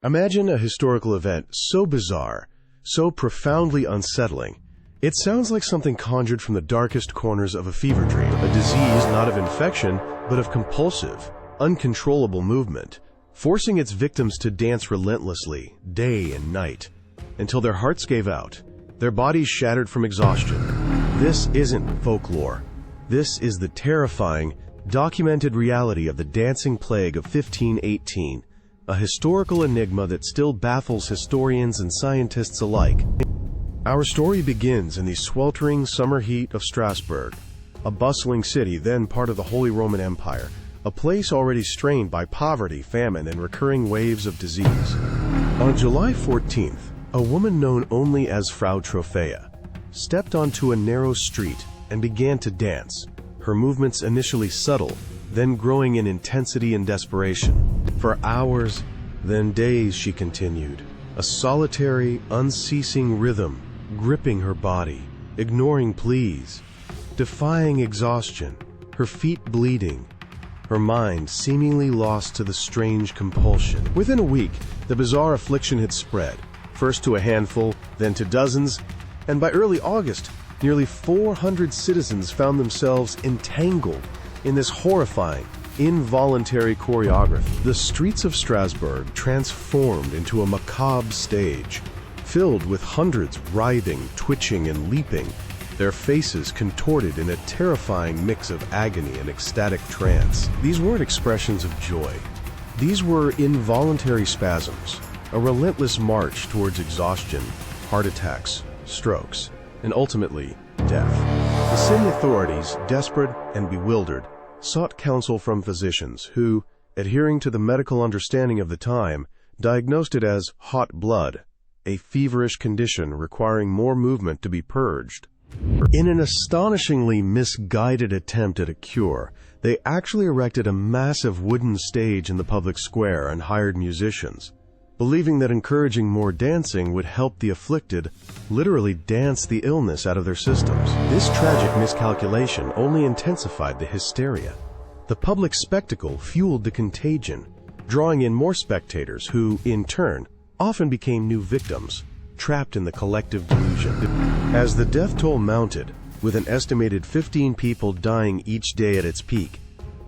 Imagine a historical event so bizarre, so profoundly unsettling. It sounds like something conjured from the darkest corners of a fever dream, a disease not of infection, but of compulsive, uncontrollable movement, forcing its victims to dance relentlessly, day and night, until their hearts gave out, their bodies shattered from exhaustion. This isn't folklore. This is the terrifying, documented reality of the dancing plague of 1518, a historical enigma that still baffles historians and scientists alike. Our story begins in the sweltering summer heat of Strasbourg, a bustling city then part of the Holy Roman Empire, a place already strained by poverty, famine, and recurring waves of disease. On July 14th, a woman known only as Frau Trophäa stepped onto a narrow street and began to dance, her movements initially subtle, then growing in intensity and desperation. For hours, then days, she continued, a solitary, unceasing rhythm gripping her body, ignoring pleas, defying exhaustion, her feet bleeding, her mind seemingly lost to the strange compulsion. Within a week, the bizarre affliction had spread, first to a handful, then to dozens, and by early August, nearly 400 citizens found themselves entangled in this horrifying, involuntary choreography. The streets of Strasbourg transformed into a macabre stage, filled with hundreds writhing, twitching, and leaping, their faces contorted in a terrifying mix of agony and ecstatic trance. These weren't expressions of joy. These were involuntary spasms, a relentless march towards exhaustion, heart attacks, strokes, and ultimately, death. The city authorities, desperate and bewildered, sought counsel from physicians who, adhering to the medical understanding of the time, diagnosed it as hot blood, a feverish condition requiring more movement to be purged. In an astonishingly misguided attempt at a cure, they actually erected a massive wooden stage in the public square and hired musicians, believing that encouraging more dancing would help the afflicted literally dance the illness out of their systems. This tragic miscalculation only intensified the hysteria. The public spectacle fueled the contagion, drawing in more spectators who, in turn, often became new victims, trapped in the collective delusion. As the death toll mounted, with an estimated 15 people dying each day at its peak,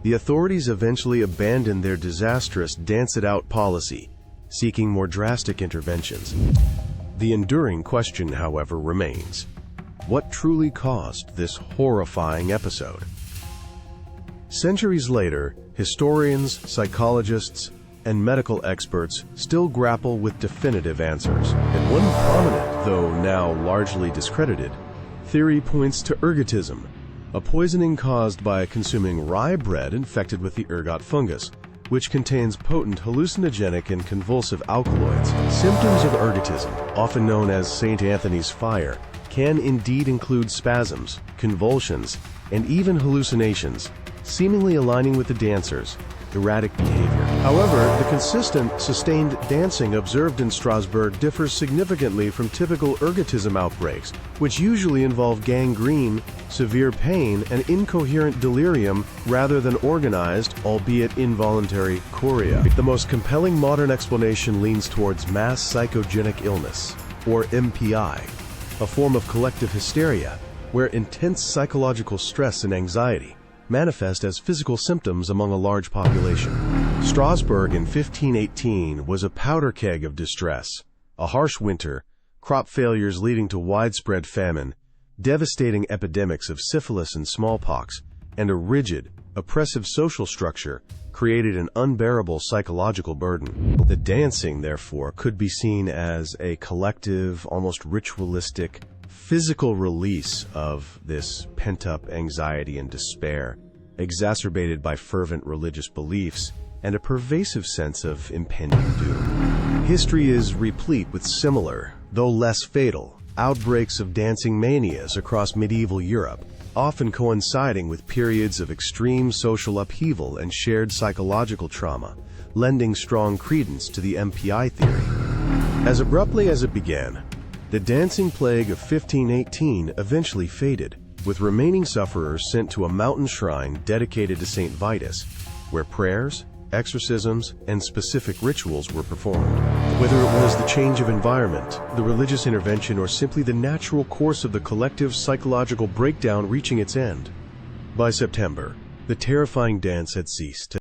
the authorities eventually abandoned their disastrous dance-it-out policy, seeking more drastic interventions. The enduring question, however, remains: what truly caused this horrifying episode? Centuries later, historians, psychologists, and medical experts still grapple with definitive answers. And one prominent, though now largely discredited, theory points to ergotism, a poisoning caused by consuming rye bread infected with the ergot fungus, which contains potent hallucinogenic and convulsive alkaloids. Symptoms of ergotism, often known as St. Anthony's fire, can indeed include spasms, convulsions, and even hallucinations, seemingly aligning with the dancer's erratic behavior. However, the consistent, sustained dancing observed in Strasbourg differs significantly from typical ergotism outbreaks, which usually involve gangrene, severe pain, and incoherent delirium rather than organized, albeit involuntary, chorea. The most compelling modern explanation leans towards mass psychogenic illness, or MPI, a form of collective hysteria, where intense psychological stress and anxiety manifest as physical symptoms among a large population. Strasbourg in 1518 was a powder keg of distress. A harsh winter, crop failures leading to widespread famine, devastating epidemics of syphilis and smallpox, and a rigid, oppressive social structure created an unbearable psychological burden. The dancing, therefore, could be seen as a collective, almost ritualistic, physical release of this pent-up anxiety and despair, exacerbated by fervent religious beliefs and a pervasive sense of impending doom. History is replete with similar, though less fatal, outbreaks of dancing manias across medieval Europe, often coinciding with periods of extreme social upheaval and shared psychological trauma, lending strong credence to the MPI theory. As abruptly as it began, the dancing plague of 1518 eventually faded, with remaining sufferers sent to a mountain shrine dedicated to St. Vitus, where prayers, exorcisms, and specific rituals were performed. Whether it was the change of environment, the religious intervention, or simply the natural course of the collective psychological breakdown reaching its end. By September, the terrifying dance had ceased.